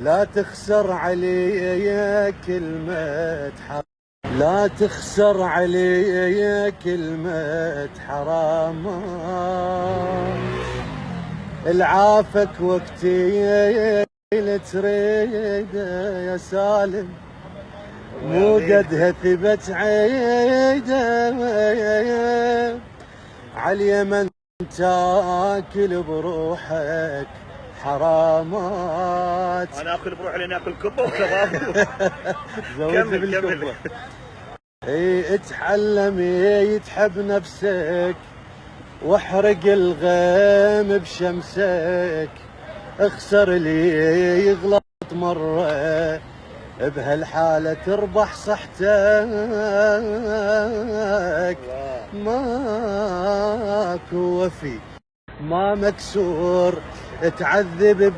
لا تخسر علي كلمة حرام، لا تخسر علي كلمة حرام. العافك وقتي تريد يا سالم، مو قدها ثبت عيده. عاليمن تاكل بروحك حرامات. انا اكل بروحي لين اكل كبه وكباب. كمل كمل. اي اتحلم تحب نفسك، واحرق الغيم بشمسك. اخسر لي يغلط مرة، بهالحالة تربح صحتك. ماكو وفي ما مكسور تعذب